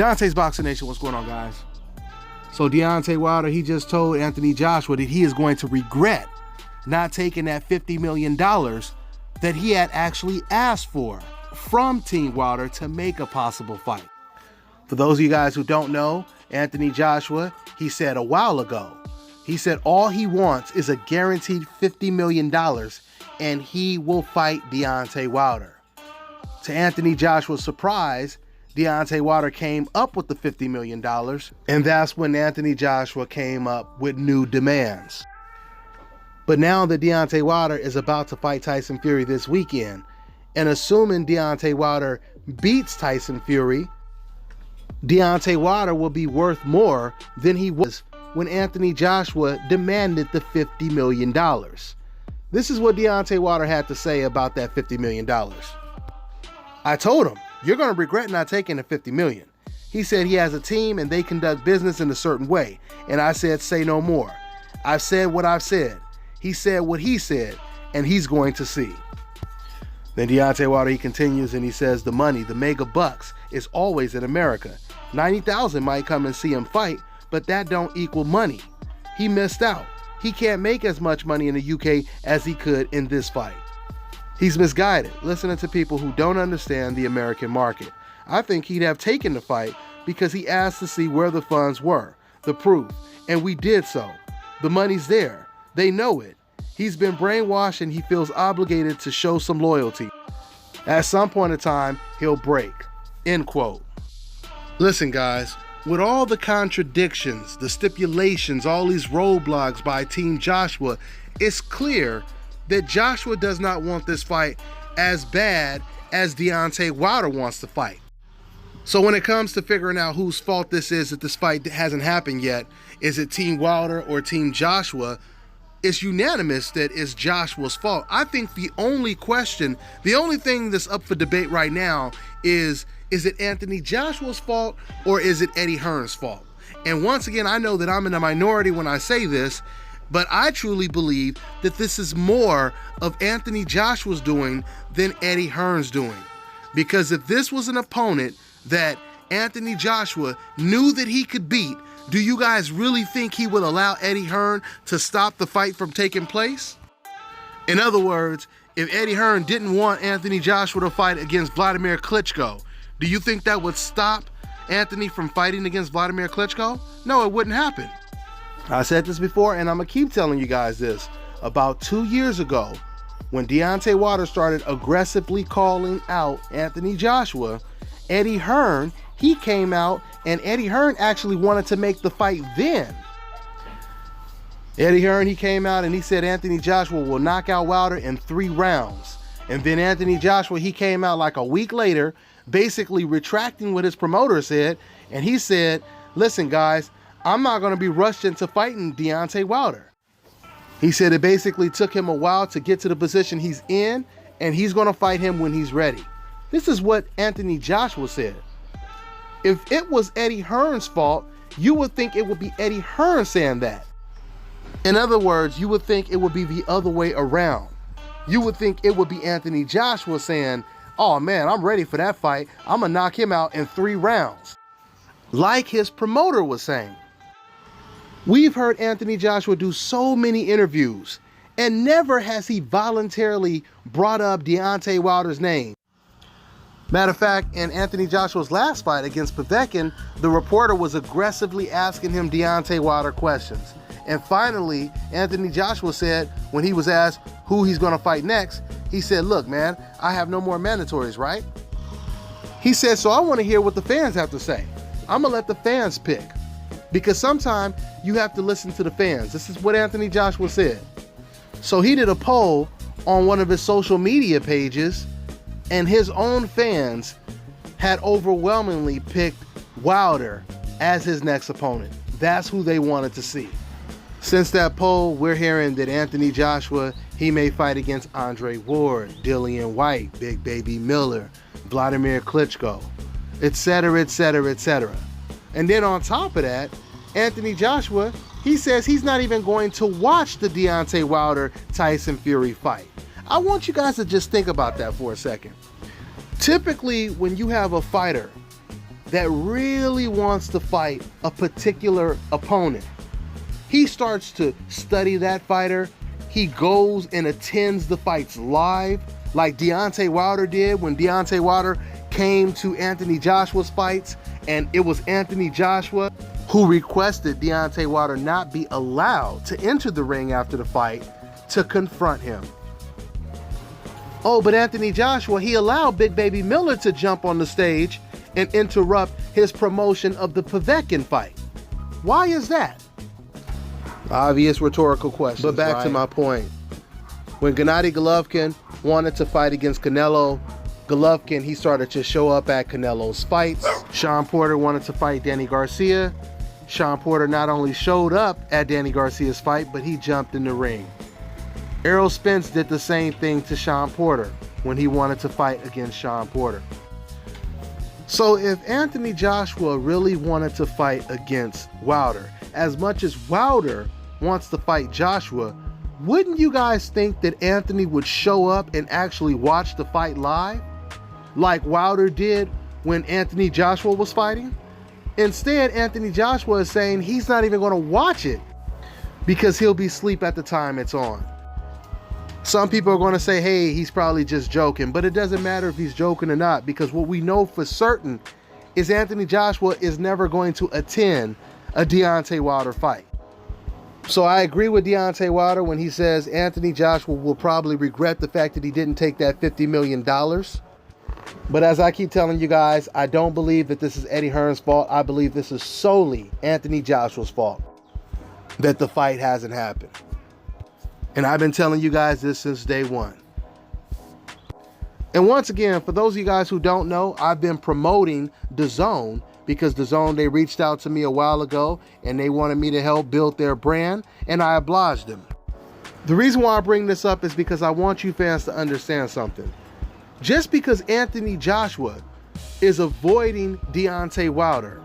Dante's Boxing Nation, what's going on, guys? So Deontay Wilder, he just told Anthony Joshua that he is going to regret not taking that $50 million that he had actually asked for from Team Wilder to make a possible fight. For those of you guys who don't know, Anthony Joshua, he said a while ago, he said all he wants is a guaranteed $50 million and he will fight Deontay Wilder. To Anthony Joshua's surprise, Deontay Wilder came up with the $50 million, and that's when Anthony Joshua came up with new demands. But now that Deontay Wilder is about to fight Tyson Fury this weekend, and assuming Deontay Wilder beats Tyson Fury, Deontay Wilder will be worth more than he was when Anthony Joshua demanded the $50 million. This is what Deontay Wilder had to say about that $50 million. I told him, you're going to regret not taking the $50 million. He said he has a team and they conduct business in a certain way. And I said, say no more. I've said what I've said. He said what he said, and he's going to see. Then Deontay Wilder, he continues and he says the money, the mega bucks, is always in America. 90,000 might come and see him fight, but that don't equal money. He missed out. He can't make as much money in the UK as he could in this fight. He's misguided, listening to people who don't understand the American market. I think he'd have taken the fight because he asked to see where the funds were, the proof, and we did so. The money's there. They know it. He's been brainwashed and he feels obligated to show some loyalty. At some point in time, he'll break. End quote. Listen, guys, with all the contradictions, the stipulations, all these roadblocks by Team Joshua, it's clear that Joshua does not want this fight as bad as Deontay Wilder wants to fight. So when it comes to figuring out whose fault this is that this fight hasn't happened yet, is it Team Wilder or Team Joshua? It's unanimous that it's Joshua's fault. I think the only thing that's up for debate right now is it Anthony Joshua's fault or is it Eddie Hearn's fault? And once again, I know that I'm in a minority when I say this, but I truly believe that this is more of Anthony Joshua's doing than Eddie Hearn's doing. Because if this was an opponent that Anthony Joshua knew that he could beat, do you guys really think he would allow Eddie Hearn to stop the fight from taking place? In other words, if Eddie Hearn didn't want Anthony Joshua to fight against Vladimir Klitschko, do you think that would stop Anthony from fighting against Vladimir Klitschko? No, it wouldn't happen. I said this before, and I'm going to keep telling you guys this. About 2 years ago, when Deontay Wilder started aggressively calling out Anthony Joshua, Eddie Hearn, he came out, and Eddie Hearn actually wanted to make the fight then. Eddie Hearn, he came out and he said Anthony Joshua will knock out Wilder in 3 rounds. And then Anthony Joshua, he came out like a week later, basically retracting what his promoter said, and he said, listen guys, I'm not going to be rushed into fighting Deontay Wilder. He said it basically took him a while to get to the position he's in, and he's going to fight him when he's ready. This is what Anthony Joshua said. If it was Eddie Hearn's fault, you would think it would be Eddie Hearn saying that. In other words, you would think it would be the other way around. You would think it would be Anthony Joshua saying, oh man, I'm ready for that fight. I'm going to knock him out in 3 rounds. Like his promoter was saying. We've heard Anthony Joshua do so many interviews, and never has he voluntarily brought up Deontay Wilder's name. Matter of fact, in Anthony Joshua's last fight against Povetkin, the reporter was aggressively asking him Deontay Wilder questions. And finally, Anthony Joshua said, when he was asked who he's going to fight next, he said, look, man, I have no more mandatories, right? He said, so I want to hear what the fans have to say. I'm going to let the fans pick. Because sometimes you have to listen to the fans. This is what Anthony Joshua said. So he did a poll on one of his social media pages, and his own fans had overwhelmingly picked Wilder as his next opponent. That's who they wanted to see. Since that poll, we're hearing that Anthony Joshua, he may fight against Andre Ward, Dillian White, Big Baby Miller, Vladimir Klitschko, etc., etc., etc. And then on top of that, Anthony Joshua, he says he's not even going to watch the Deontay Wilder-Tyson Fury fight. I want you guys to just think about that for a second. Typically, when you have a fighter that really wants to fight a particular opponent, he starts to study that fighter. He goes and attends the fights live, like Deontay Wilder did when Deontay Wilder came to Anthony Joshua's fights, and it was Anthony Joshua who requested Deontay Wilder not be allowed to enter the ring after the fight to confront him. Oh, but Anthony Joshua, he allowed Big Baby Millon to jump on the stage and interrupt his promotion of the Povetkin fight. Why is that? Obvious rhetorical question. But back to my point. When Gennady Golovkin wanted to fight against Canelo, Golovkin, he started to show up at Canelo's fights. Sean Porter wanted to fight Danny Garcia. Sean Porter not only showed up at Danny Garcia's fight, but he jumped in the ring. Errol Spence did the same thing to Sean Porter when he wanted to fight against Sean Porter. So if Anthony Joshua really wanted to fight against Wilder, as much as Wilder wants to fight Joshua, wouldn't you guys think that Anthony would show up and actually watch the fight live, like Wilder did when Anthony Joshua was fighting? Instead, Anthony Joshua is saying he's not even going to watch it because he'll be asleep at the time it's on. Some people are going to say, hey, he's probably just joking, but it doesn't matter if he's joking or not, because what we know for certain is Anthony Joshua is never going to attend a Deontay Wilder fight. So I agree with Deontay Wilder when he says Anthony Joshua will probably regret the fact that he didn't take that $50 million. But as I keep telling you guys, I don't believe that this is Eddie Hearn's fault. I believe this is solely Anthony Joshua's fault that the fight hasn't happened. And I've been telling you guys this since day one. And once again, for those of you guys who don't know, I've been promoting DAZN because DAZN, they reached out to me a while ago and they wanted me to help build their brand, and I obliged them. The reason why I bring this up is because I want you fans to understand something. Just because Anthony Joshua is avoiding Deontay Wilder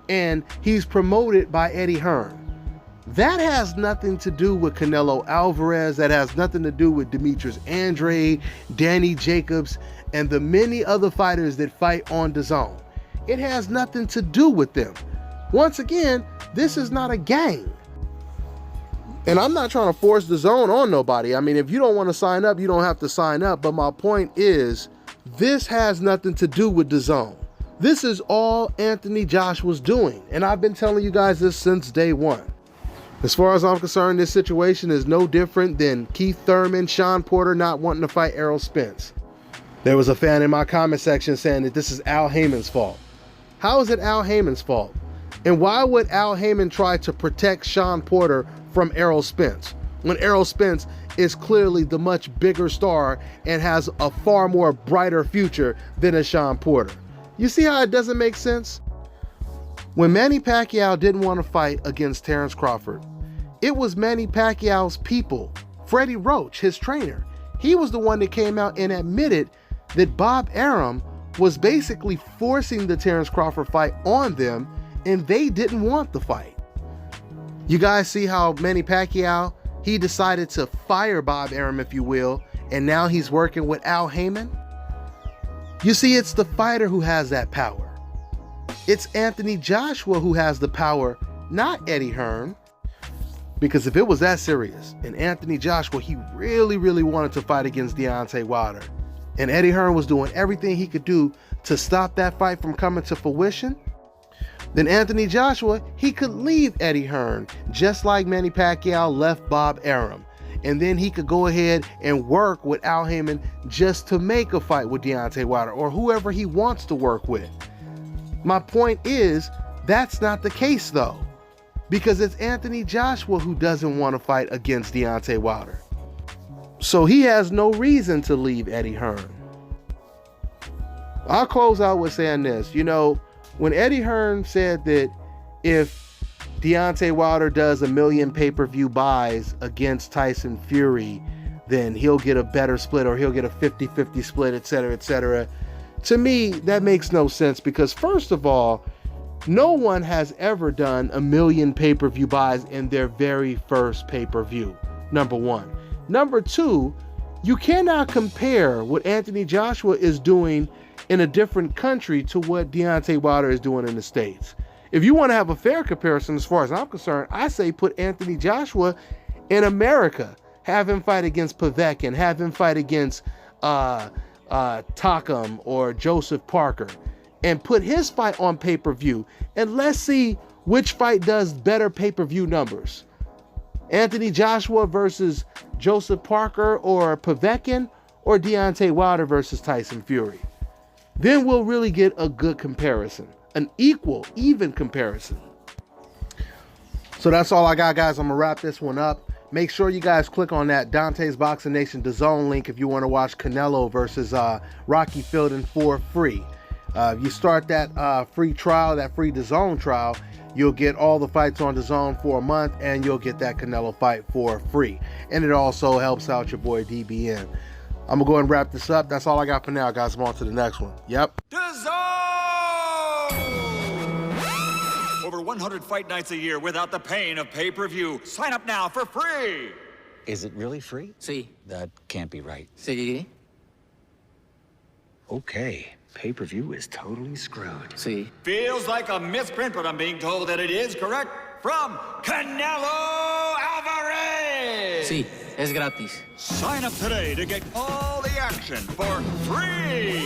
and he's promoted by Eddie Hearn, that has nothing to do with Canelo Alvarez. That has nothing to do with Demetrius Andrade, Danny Jacobs, and the many other fighters that fight on DAZN. It has nothing to do with them. Once again, this is not a gang. And I'm not trying to force DAZN on nobody. I mean, if you don't want to sign up, you don't have to sign up. But my point is, this has nothing to do with DAZN. This is all Anthony Joshua's doing. And I've been telling you guys this since day one. As far as I'm concerned, this situation is no different than Keith Thurman, Sean Porter not wanting to fight Errol Spence. There was a fan in my comment section saying that this is Al Heyman's fault. How is it Al Heyman's fault? And why would Al Heyman try to protect Sean Porter from Errol Spence when Errol Spence is clearly the much bigger star and has a far more brighter future than a Sean Porter? You see how it doesn't make sense? When Manny Pacquiao didn't want to fight against Terrence Crawford, it was Manny Pacquiao's people, Freddie Roach, his trainer. He was the one that came out and admitted that Bob Arum was basically forcing the Terrence Crawford fight on them, and they didn't want the fight. You guys see how Manny Pacquiao, he decided to fire Bob Arum, if you will, and now he's working with Al Heyman? You see, it's the fighter who has that power. It's Anthony Joshua who has the power, not Eddie Hearn. Because if it was that serious, and Anthony Joshua, he really, really wanted to fight against Deontay Wilder, and Eddie Hearn was doing everything he could do to stop that fight from coming to fruition, then Anthony Joshua, he could leave Eddie Hearn, just like Manny Pacquiao left Bob Arum. And then he could go ahead and work with Al Heyman just to make a fight with Deontay Wilder, or whoever he wants to work with. My point is, that's not the case though, because it's Anthony Joshua who doesn't want to fight against Deontay Wilder. So he has no reason to leave Eddie Hearn. I'll close out with saying this. You know, when Eddie Hearn said that if Deontay Wilder does 1 million pay-per-view buys against Tyson Fury, then he'll get a better split, or he'll get a 50-50 split, etc., etc. To me, that makes no sense, because first of all, no one has ever done 1 million pay-per-view buys in their very first pay-per-view, number one. Number two, you cannot compare what Anthony Joshua is doing in a different country to what Deontay Wilder is doing in the States. If you want to have a fair comparison, as far as I'm concerned, I say put Anthony Joshua in America. Have him fight against Povetkin, have him fight against Takam or Joseph Parker, and put his fight on pay-per-view, and let's see which fight does better pay-per-view numbers. Anthony Joshua versus Joseph Parker or Povetkin, or Deontay Wilder versus Tyson Fury. Then we'll really get a good comparison, an equal, even comparison. So that's all I got, guys. I'm gonna wrap this one up. Make sure you guys click on that Dante's Boxing Nation DAZN link if you want to watch Canelo versus Rocky Fielding for free. If you start that free trial, that free DAZN trial, you'll get all the fights on DAZN for a month, and you'll get that Canelo fight for free. And it also helps out your boy DBN. I'm gonna go ahead and wrap this up. That's all I got for now, guys. I'm on to the next one. Yep. Over 100 fight nights a year without the pain of pay-per-view. Sign up now for free. Is it really free? Sí. That can't be right. Sí. Okay, pay-per-view is totally screwed. Sí. Feels like a misprint, but I'm being told that it is correct. From Canelo Alvarez. Sí, es gratis. Sign up today to get all the action for free.